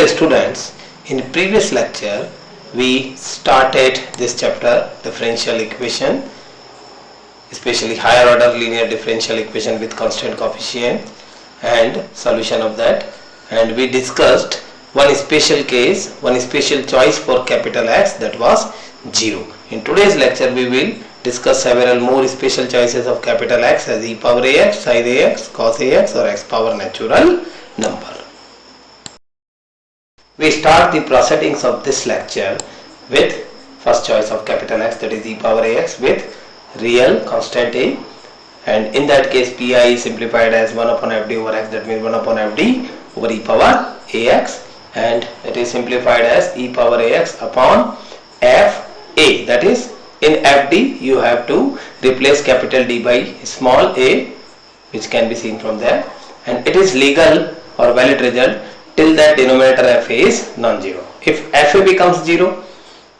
Dear students, in previous lecture we started this chapter differential equation, especially higher order linear differential equation with constant coefficient and solution of that, and we discussed one special case, one special choice for capital X, that was 0. In today's lecture we will discuss several more special choices of capital X as e power ax, sin ax, cos ax or x power natural number. We start the proceedings of this lecture with first choice of capital X, that is e power ax with real constant a, and in that case pi is simplified as 1 upon fd over x, that means 1 upon fd over e power ax, and it is simplified as e power ax upon f a, that is in fd you have to replace capital D by small a, which can be seen from there, and it is legal or valid result till that denominator fa is non-zero. If fa becomes 0,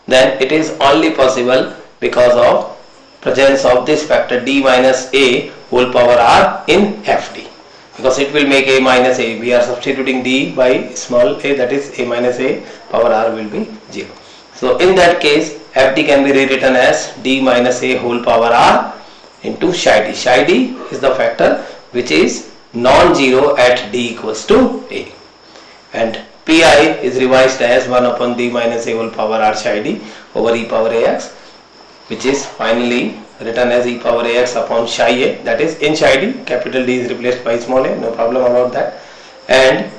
then it is only possible because of presence of this factor d minus a whole power r in fd, because it will make a minus a. We are substituting d by small a, that is a minus a power r will be 0. So in that case fd can be rewritten as d minus a whole power r into psi d. Psi d is the factor which is non-zero at d equals to a, and pi is revised as 1 upon d minus a whole power r psi d over e power ax, which is finally written as e power ax upon psi a, that is in psi d capital D is replaced by small a, no problem about that. And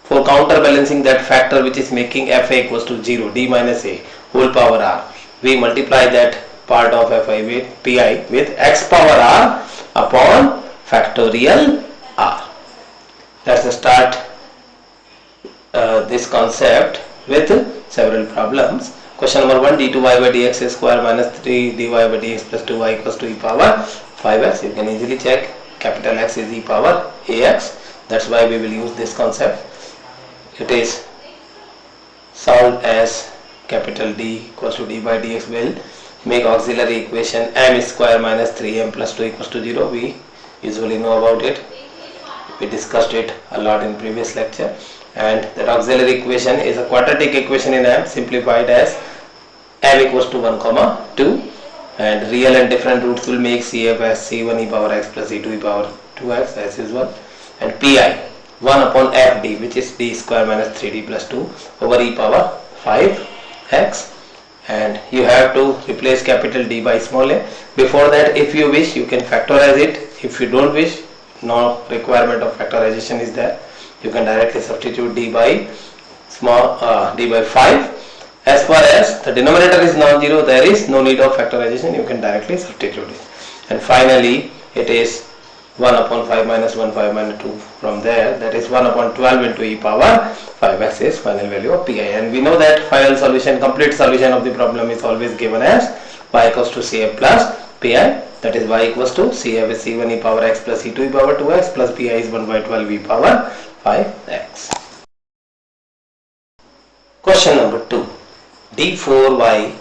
for counterbalancing that factor which is making fa equals to 0, d minus a whole power r, we multiply that part of fi with pi with x power r upon factorial r. Let's start this concept with several problems. Question number 1, d2y by dx square minus 3 dy by dx plus 2y equals to e power 5x. You can easily check capital X is e power ax, that's why we will use this concept. It is solved as capital D equals to d by dx will make auxiliary equation m square minus 3m plus 2 equals to 0. We usually know about it, we discussed it a lot in previous lecture, and that auxiliary equation is a quadratic equation in m simplified as m equals to 1 comma 2, and real and different roots will make cf as c1 e power x plus c2 e power 2x as usual, and pi 1 upon fd which is d square minus 3d plus 2 over e power 5x, and you have to replace capital D by small a. Before that, if you wish you can factorize it. If you don't wish, no requirement of factorization is there, you can directly substitute d by small d by 5. As far as the denominator is non-zero, there is no need of factorization, you can directly substitute it. And finally it is 1 upon 5 minus 1 5 minus 2 from there, that is 1 upon 12 into e power 5x is final value of pi, and we know that final solution, complete solution of the problem is always given as y equals to cf plus pi, that is y equals to cf is c1 e power x plus c2 e power 2x plus pi is 1 by 12 e power 5x. Question number 2, d4y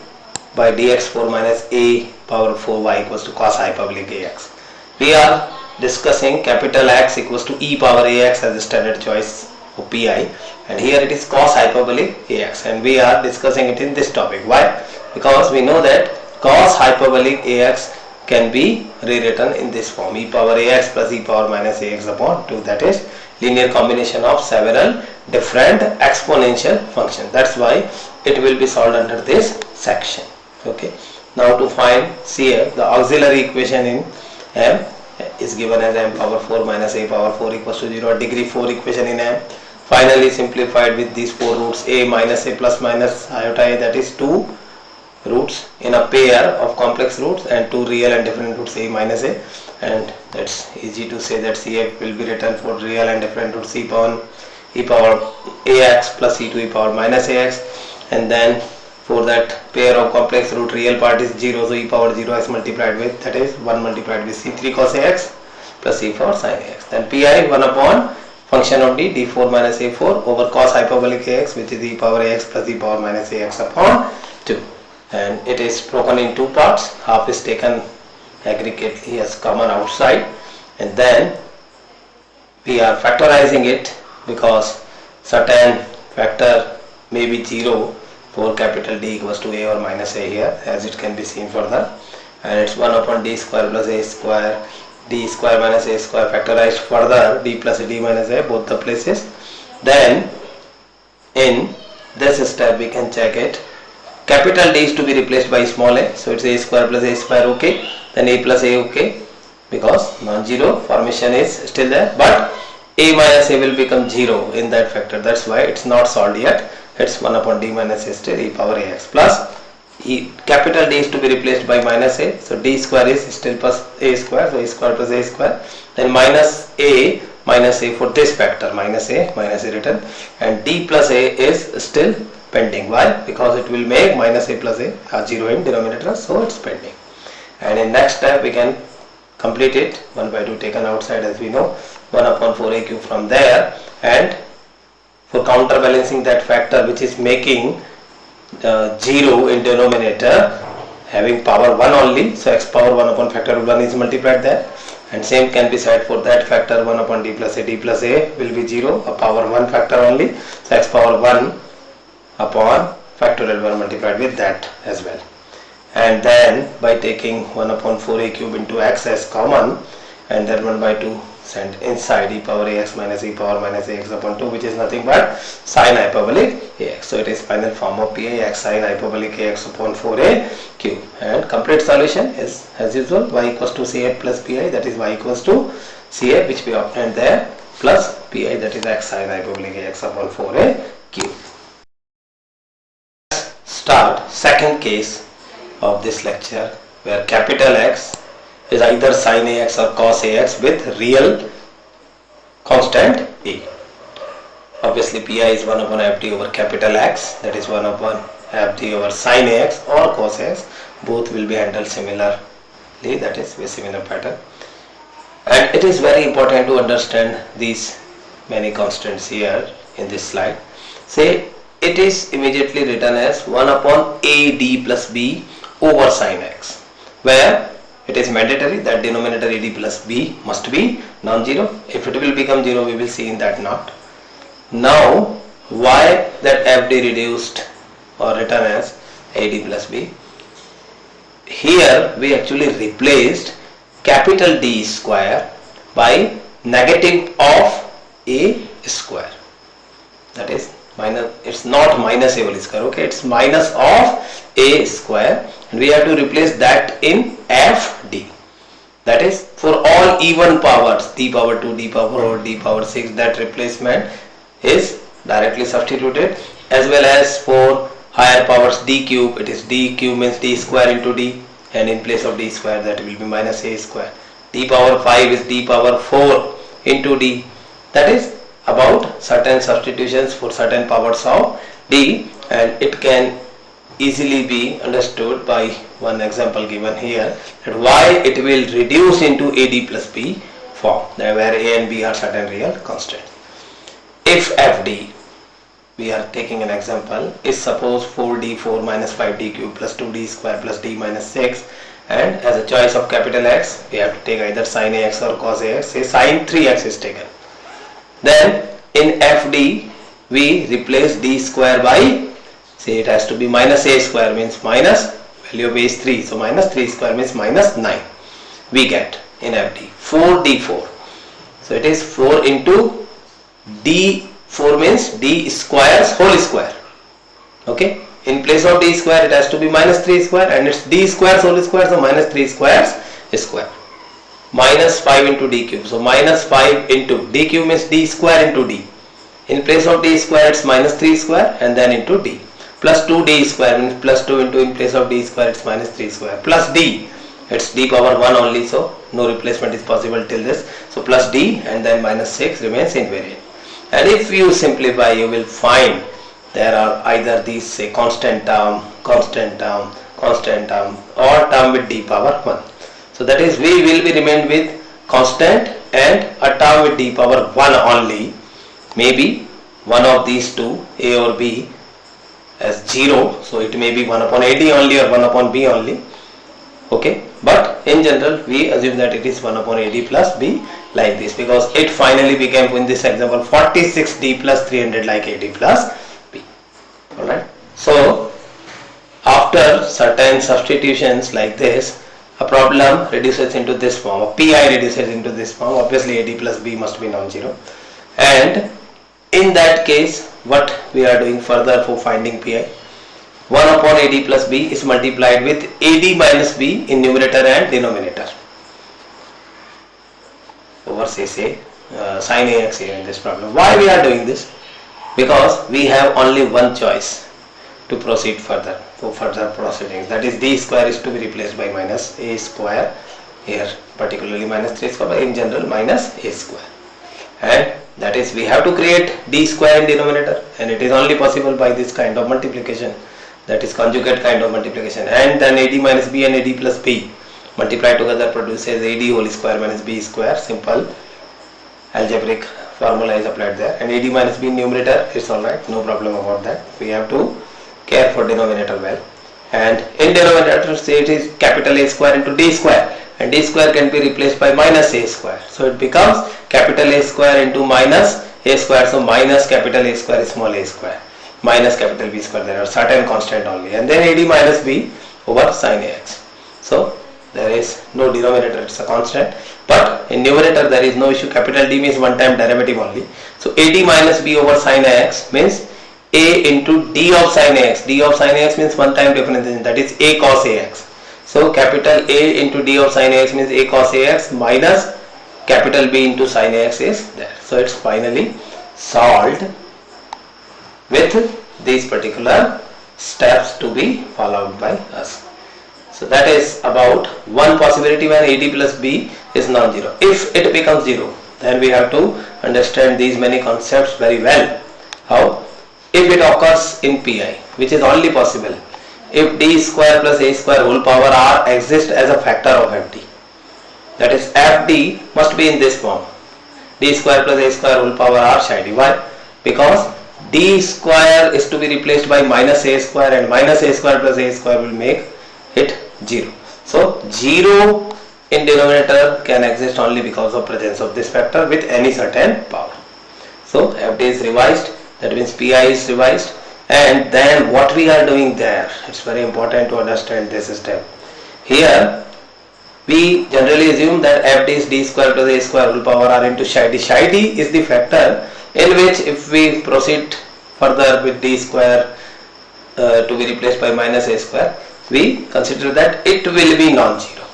by dx4 minus a power 4y equals to cos hyperbolic ax. We are discussing capital X equals to e power ax as a standard choice for pi, and here it is cos hyperbolic ax, and we are discussing it in this topic. Why? Because we know that cos hyperbolic ax can be rewritten in this form, e power ax plus e power minus ax upon 2, that is linear combination of several different exponential functions. That's why it will be solved under this section. Okay, now to find CF, the auxiliary equation in m is given as m power 4 minus a power 4 equals to 0, degree 4 equation in m, finally simplified with these 4 roots a minus a plus minus iota a, that is 2 roots in a pair of complex roots and 2 real and different roots a minus a, and that's easy to say that CF will be written for real and different roots e power ax plus c2 e power minus ax, and then for that pair of complex root real part is 0, so e power 0 is multiplied with, that is 1 multiplied with c3 cos ax plus c4 sin ax, then pi 1 upon function of d d4 minus a4 over cos hyperbolic ax which is e power ax plus e power minus ax upon 2, and it is broken in two parts, half is taken aggregately as common outside, and then we are factorizing it because certain factor may be 0 for capital D equals to A or minus A here, as it can be seen further, and it's 1 upon D square plus A square, D square minus A square factorized further, D plus D minus A, both the places. Then in this step we can check it. Capital D is to be replaced by small a, so it's A square plus A square, okay. Then A plus A, okay, because non-zero formation is still there, but A minus A will become 0 in that factor. That's why it's not solved yet. It's 1 upon D minus A still e power ax plus capital D is to be replaced by minus A, so D square is still plus A square, so A square plus A square. Then minus A for this factor, minus A written, and D plus A is still pending. Why? Because it will make minus A plus A are 0 in denominator, so it's pending. And in next step we can complete it. 1 by 2 taken outside, as we know, 1 upon 4a cube from there, and for counterbalancing that factor which is making 0 in denominator having power 1 only, so x power 1 upon factor 1 is multiplied there, and same can be said for that factor 1 upon d plus a will be 0, a power 1 factor only, so x power 1 upon factorial 1 multiplied with that as well. And then by taking 1 upon 4a cube into x as common, and then 1 by 2 sent inside, e power ax minus e power minus ax upon 2, which is nothing but sine hyperbolic ax. So it is final form of pi x sine hyperbolic ax upon 4a cube. And complete solution is as usual y equals to ca plus pi, that is y equals to ca, which we obtained there, plus pi, that is x sine hyperbolic ax upon 4a cube. Let's start second case of this lecture, where capital X is either sin ax or cos ax with real constant a. Obviously pi is 1 upon ft over capital X, that is 1 upon ft over sin ax or cos ax. Both will be handled similarly, that is with similar pattern. And it is very important to understand these many constants here in this slide. Say it is immediately written as 1 upon ad plus b over sin x, where it is mandatory that denominator ad plus b must be non-zero. If it will become 0, we will see in that knot. Now why that fd reduced or written as ad plus b? Here we actually replaced capital D square by negative of a square, that is minus, it's not minus a whole square, okay, it's minus of a square, and we have to replace that in fd, that is for all even powers, d power 2, d power 4, d power 6, that replacement is directly substituted, as well as for higher powers d cube, it is d cube means d square into d, and in place of d square that will be minus a square. D power 5 is d power 4 into d, that is about certain substitutions for certain powers of d, and it can easily be understood by one example given here, that why it will reduce into ad plus b form, where a and b are certain real constants. If fd, we are taking an example, is suppose 4d4 minus 5d cube plus 2d square plus d minus 6, and as a choice of capital X we have to take either sin ax or cos ax, say sin 3x is taken. Then in fd we replace d square by, say it has to be minus a square, means minus value of a is 3, so minus 3 square means minus 9 we get in fd. 4d4, so it is 4 into d4 means d squares whole square, okay. In place of d square it has to be minus 3 square, and it's d squares whole square, so minus 3 squares square. Minus 5 into d cube, so minus 5 into d cube means d square into d. In place of d square it's minus 3 square and then into d. Plus 2d square means plus 2 into, in place of d square it's minus 3 square. Plus d, it's d power 1 only, so no replacement is possible till this. So plus d and then minus 6 remains invariant. And if you simplify, you will find there are either these, say, constant term, or term with d power 1. So that is, we will be remained with constant and a term with d power 1 only. Maybe one of these two, a or b, as 0, so it may be 1 upon ad only or 1 upon b only, okay. But in general we assume that it is 1 upon ad plus b like this, because it finally became in this example 46d plus 300 like ad plus Alright. So after certain substitutions like this, a problem reduces into this form, a pi reduces into this form. Obviously AD plus B must be non-zero, and in that case what we are doing further for finding pi, 1 upon AD plus B is multiplied with AD minus B in numerator and denominator over say sin AX here in this problem. Why we are doing this? Because we have only one choice to proceed further, for further proceedings, that is d square is to be replaced by minus a square here, particularly minus 3 square, in general minus a square, and that is we have to create d square in denominator, and it is only possible by this kind of multiplication, that is conjugate kind of multiplication, and then AD minus B and AD plus B multiply together produces AD whole square minus B square. Simple algebraic formula is applied there, and AD minus B in numerator, it's alright, no problem about that. We have to care for denominator well, and in denominator say it is capital A square into d square, and d square can be replaced by minus a square, so it becomes capital A square into minus a square, so minus capital A square small a square minus capital B square, there are certain constant only, and then AD minus B over sin AX. So there is no denominator, it's a constant, but in numerator there is no issue, capital D means one time derivative only, so AD minus B over sin AX means a into d of sin AX. D of sin AX means one time differentiation, that is a cos AX. So capital A into d of sin AX means a cos AX minus capital B into sin AX is there. So it's finally solved with these particular steps to be followed by us. So that is about one possibility when AD plus B is non-zero. If it becomes zero, then we have to understand these many concepts very well. How? If it occurs in pi, which is only possible if d square plus a square whole power r exists as a factor of fd, that is fd must be in this form, d square plus a square whole power r psi d. Why? Because d square is to be replaced by minus a square, and minus a square plus a square will make it 0. So 0 in denominator can exist only because of presence of this factor with any certain power. So fd is revised, that means pi is revised, and then what we are doing there, it's very important to understand this step. Here we generally assume that fd is d square plus a square whole power r into psi d. Psi d is the factor in which if we proceed further with d square to be replaced by minus a square, we consider that it will be non-zero.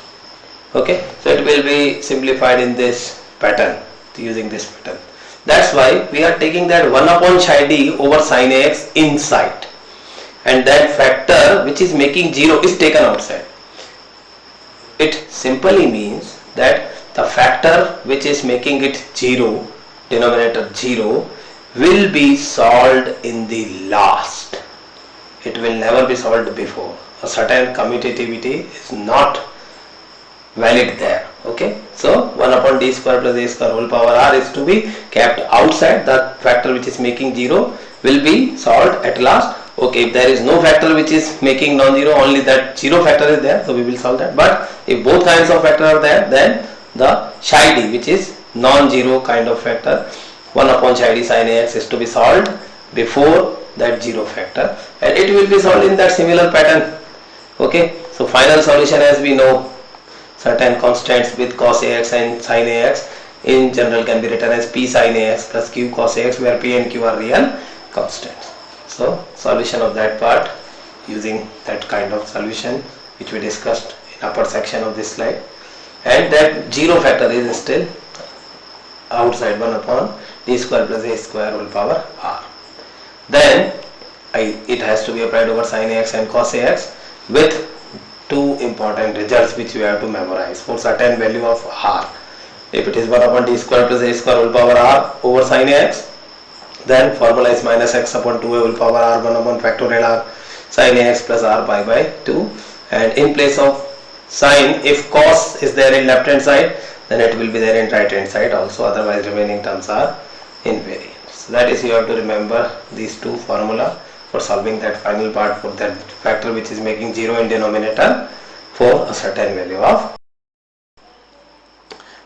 Okay, so it will be simplified in this pattern, using this pattern. That's why we are taking that 1 upon psi d over sin AX inside, and that factor which is making 0 is taken outside. It simply means that the factor which is making it 0, denominator 0, will be solved in the last. It will never be solved before. A certain commutativity is not valid there. Okay, so 1 upon d square plus a square whole power r is to be kept outside. The factor which is making 0 will be solved at last. Okay, if there is no factor which is making non-zero, only that 0 factor is there, so we will solve that. But if both kinds of factor are there, then the psi d, which is non-zero kind of factor, 1 upon psi d sin AX is to be solved before that 0 factor, and it will be solved in that similar pattern. Okay, so final solution, as we know, certain constants with cos AX and sin AX in general can be written as p sin AX plus q cos AX, where p and q are real constants. So solution of that part using that kind of solution which we discussed in upper section of this slide, and that 0 factor is still outside 1 upon d square plus a square whole power r. Then it has to be applied over sin AX and cos AX with two important results which we have to memorize for certain value of r. If it is 1 upon d square plus a square whole power r over sin AX, then formula is minus x upon 2a whole power r 1 upon factorial r sin AX plus r pi by 2, and in place of sin, if cos is there in left hand side, then it will be there in right hand side also, otherwise remaining terms are invariant. So that is, you have to remember these two formula for solving that final part for that factor which is making 0 in denominator for a certain value of.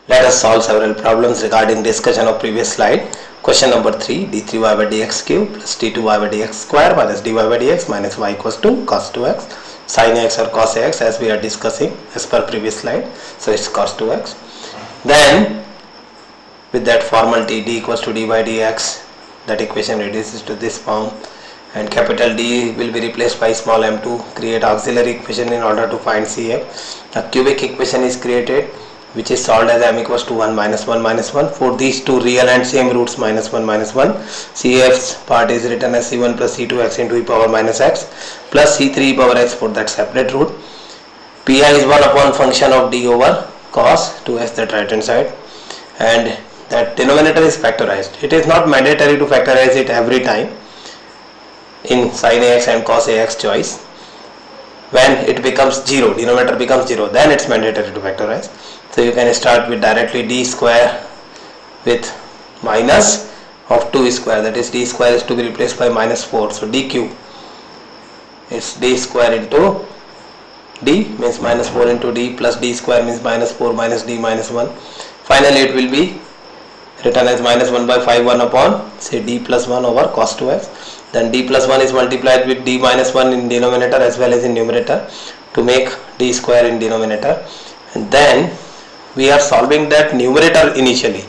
Let us solve several problems regarding discussion of previous slide. Question number 3, d3y by dx cube plus d2y by dx square minus dy by dx minus y equals to cos 2x. Sin x or cos x, as we are discussing as per previous slide. So it's cos 2x. Then with that formality, d equals to d by dx, that equation reduces to this form, and capital D will be replaced by small m to create auxiliary equation in order to find CF. A cubic equation is created which is solved as m equals to 1 minus 1 minus 1 for these two real and same roots minus 1 minus 1. CF's part is written as C1 plus C2x into e power minus x plus C3 e power x for that separate root. Pi is 1 upon function of d over cos 2x, that right hand side, and that denominator is factorized. It is not mandatory to factorize it every time in sin ax and cos ax choice. When it becomes 0, denominator becomes 0, then it's mandatory to factorize. So you can start with directly d square with minus of 2 square, that is d square is to be replaced by minus 4. So d cube is d square into d means minus 4 into d plus d square means minus 4 minus d minus 1. Finally it will be written as minus 1 by 5 1 upon say d plus 1 over cos 2x. Then d plus 1 is multiplied with d minus 1 in denominator as well as in numerator to make d square in denominator, and then we are solving that numerator initially.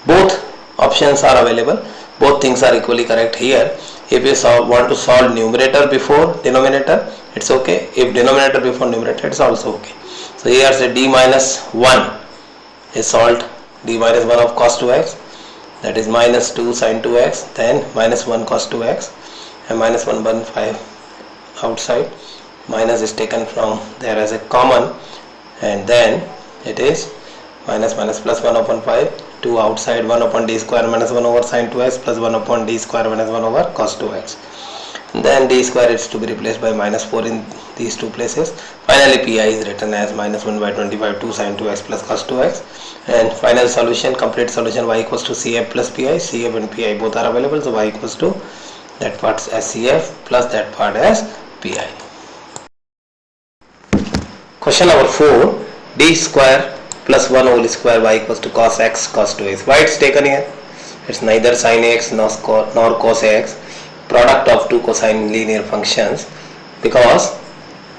Both options are available, both things are equally correct here. If you want to solve numerator before denominator, it's okay. If denominator before numerator, it's also okay. So here say d minus 1 is solved, d minus 1 of cos 2x, that is minus 2 sin 2x, then minus 1 cos 2x, and minus 1 by 5 outside, minus is taken from there as a common, and then it is minus minus plus 1 upon 5, 2 outside, 1 upon d square minus 1 over sin 2x plus 1 upon d square minus 1 over cos 2x. And then d square is to be replaced by minus 4 in these two places. Finally pi is written as minus 1 by 25 2 sin 2x plus cos 2x. And final solution, complete solution, y equals to CF plus pi. CF and pi both are available, so y equals to that part as CF plus that part as pi. Question number 4, d square plus 1 whole square y equals to cos x cos 2x. Why it's taken here? It's neither sin x nor cos x, product of two cosine linear functions, because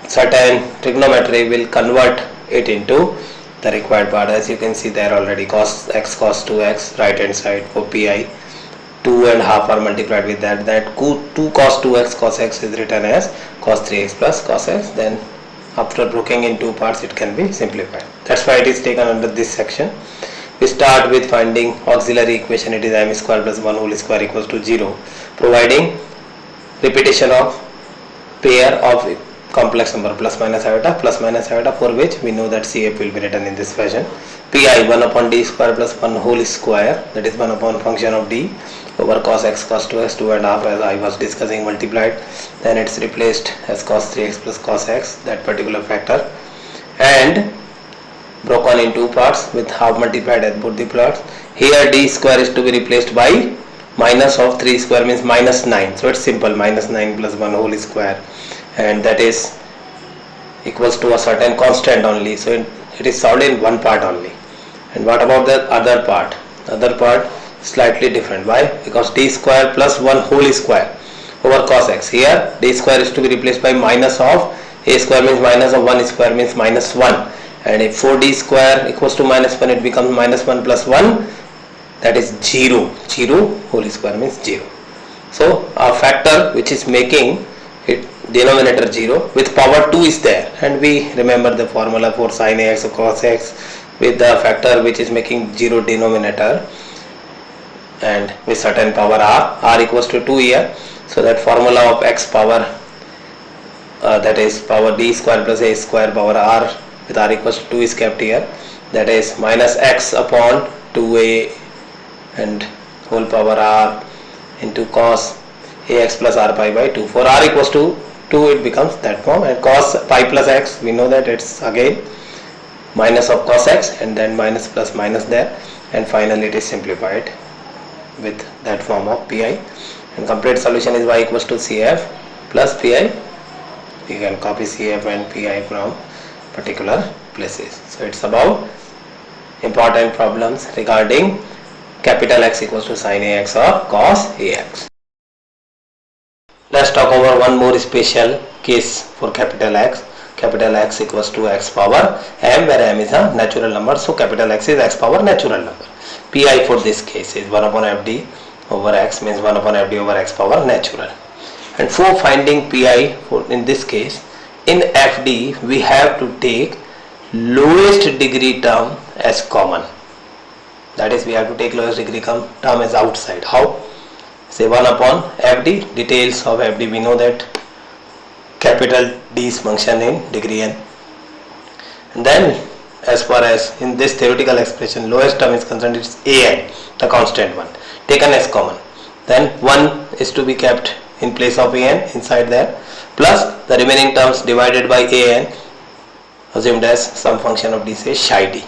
certain trigonometry will convert it into the required part. As you can see there already, cos x cos 2x right hand side for pi, 2 and half are multiplied with that 2 cos 2x cos x is written as cos 3x plus cos x. Then after breaking in two parts it can be simplified. That's why it is taken under this section. We start with finding auxiliary equation. It is m square plus 1 whole square equals to 0, providing repetition of pair of complex number plus minus iota, for which we know that CF will be written in this fashion. Pi 1 upon d square plus 1 whole square, that is 1 upon function of d over cos x cos 2x, 2 and half as I was discussing multiplied, then it's replaced as cos 3x plus cos x, that particular factor, and broken in two parts with half multiplied at both the parts. Here d square is to be replaced by minus of 3 square means minus 9, so it's simple, minus 9 plus 1 whole square, and that is equals to a certain constant only, so it is solved in one part only. And what about the other part? Other part slightly different. Why? Because d square plus 1 whole square over cos x. Here d square is to be replaced by minus of a square means minus of 1 square means minus 1, and if 4d square equals to minus 1, it becomes minus 1 plus 1, that is 0. 0 whole square means 0. So a factor which is making it denominator 0 with power 2 is there, and we remember the formula for sin ax or cos x with the factor which is making 0 denominator and with certain power r equals to 2 here. So that formula of x power that is power d square plus a square power r with r equals to 2 is kept here, that is minus x upon 2a and whole power r into cos ax plus r pi by 2. For r equals to 2 it becomes that form, and cos pi plus x, we know that it's again minus of cos x and then minus plus minus there, and finally it is simplified with that form of pi, and complete solution is y equals to cf plus pi. You can copy cf and pi from particular places. So it's about important problems regarding capital X equals to sin AX or cos AX. Let's talk over one more special case for capital X. Capital X equals to x power m, where m is a natural number, so capital X is x power natural number. Pi for this case is 1 upon fd over x, means 1 upon fd over x power natural. And for finding pi for in this case, in fd we have to take lowest degree term as common. That is, we have to take lowest degree term as outside. How? Say 1 upon fd, details of fd we know that capital D is function in degree n. And then as far as in this theoretical expression lowest term is concerned, it's an, the constant one, taken as common. Then 1 is to be kept in place of an inside there, plus the remaining terms divided by an assumed as some function of d, say psi d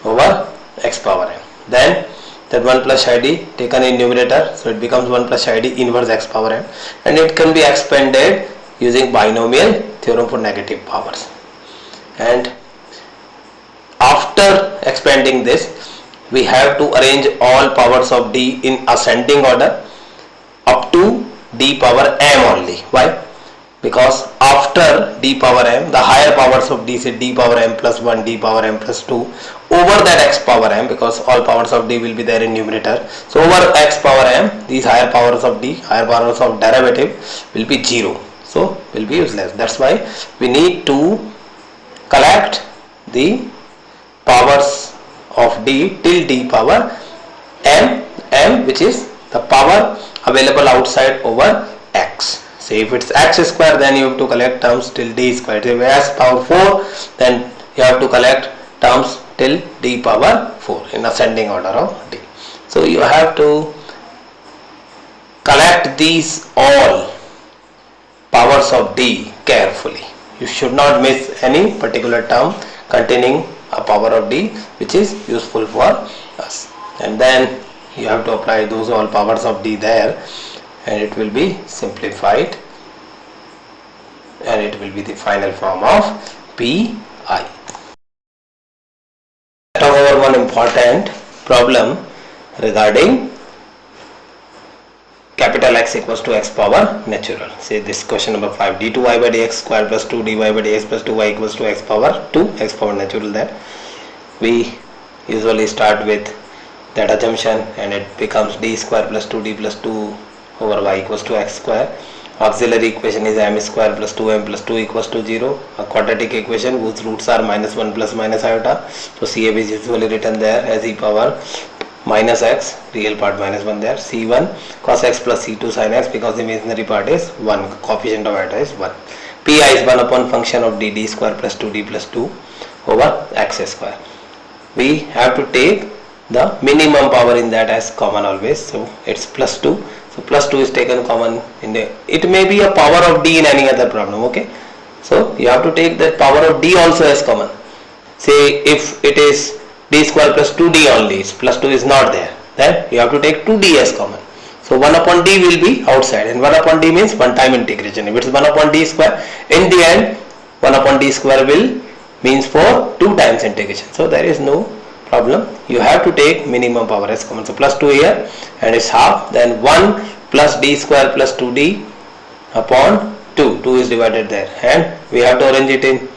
over x power n. Then that 1 plus psi d taken in numerator, so it becomes 1 plus psi d inverse x power n, and it can be expanded using binomial theorem for negative powers. And after expanding this, we have to arrange all powers of d in ascending order up to d power m only. Why? Because after d power m, the higher powers of d, say d power m plus 1, d power m plus 2, over that x power m, because all powers of d will be there in numerator, so over x power m, these higher powers of d, higher powers of derivative will be 0, so will be useless. That's why we need to collect the powers of d till d power m, which is the power available outside over x. Say if it's x square, then you have to collect terms till d square. If s power 4, then you have to collect terms till d power 4 in ascending order of d. So you have to collect these all powers of d carefully. You should not miss any particular term containing a power of d which is useful for us, and then you have to apply those all powers of d there, and it will be simplified, and it will be the final form of pi. Let's talk over one important problem regarding capital X equals to x power natural. Say this question number 5, d2y by dx square plus 2dy by dx plus 2y equals to x power 2, x power natural. That we usually start with that assumption, and it becomes d square plus 2d plus 2 over y equals to x square. Auxiliary equation is m square plus 2m plus 2 equals to 0. A quadratic equation whose roots are minus 1 plus minus iota, so CF is usually written there as e power minus x, real part minus 1 there, c1 cos x plus c2 sin x, because the imaginary part is 1, coefficient of iota is 1. Pi is 1 upon function of d square plus 2d plus 2 over x square. We have to take the minimum power in that as common always, so it's plus 2. So plus 2 is taken common in the, it may be a power of d in any other problem, okay? So you have to take that power of d also as common. Say if it is d square plus 2d only, plus 2 is not there, then you have to take 2d as common. So 1 upon d will be outside, and 1 upon d means one time integration. If it is 1 upon d square, in the end 1 upon d square will means for 2 times integration. So there is no problem. You have to take minimum power as common. So plus 2 here, and it's half, then 1 plus d square plus 2d upon 2. 2 is divided there, and we have to arrange it in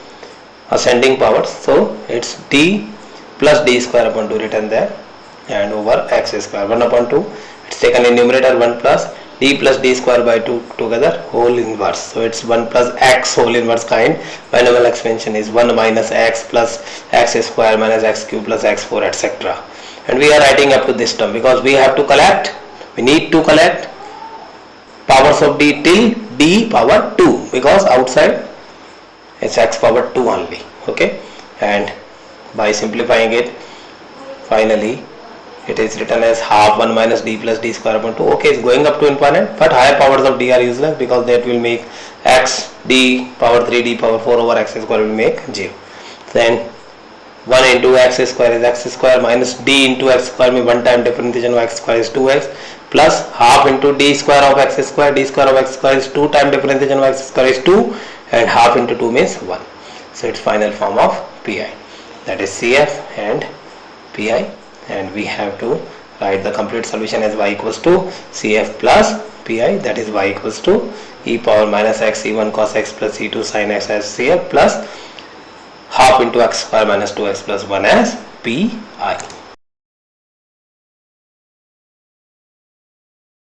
ascending powers. So it's d plus d square upon 2 written there, and over x square 1 upon 2. It's taken in numerator 1 plus d square by 2 together whole inverse. So it's 1 plus x whole inverse kind. Binomial expansion is 1 minus x plus x square minus x cube plus x4 etc. And we are writing up to this term because we have to collect, we need to collect powers of d till d power 2, because outside it's x power 2 only, okay? And by simplifying it, finally it is written as half 1 minus d plus d square upon 2. Okay, it's going up to infinite, but higher powers of d are useless because that will make x d power 3 d power 4 over x square will make 0. Then 1 into x square is x square minus d into x square means one time differentiation of x square is 2x plus half into d square of x square, d square of x square is 2 time differentiation of x square is 2, and half into 2 means 1. So its final form of pi, that is CF and pi, and we have to write the complete solution as y equals to cf plus pi, that is y equals to e power minus x c1 cos x plus e2 sin x as cf plus half into x square minus 2x plus 1 as pi.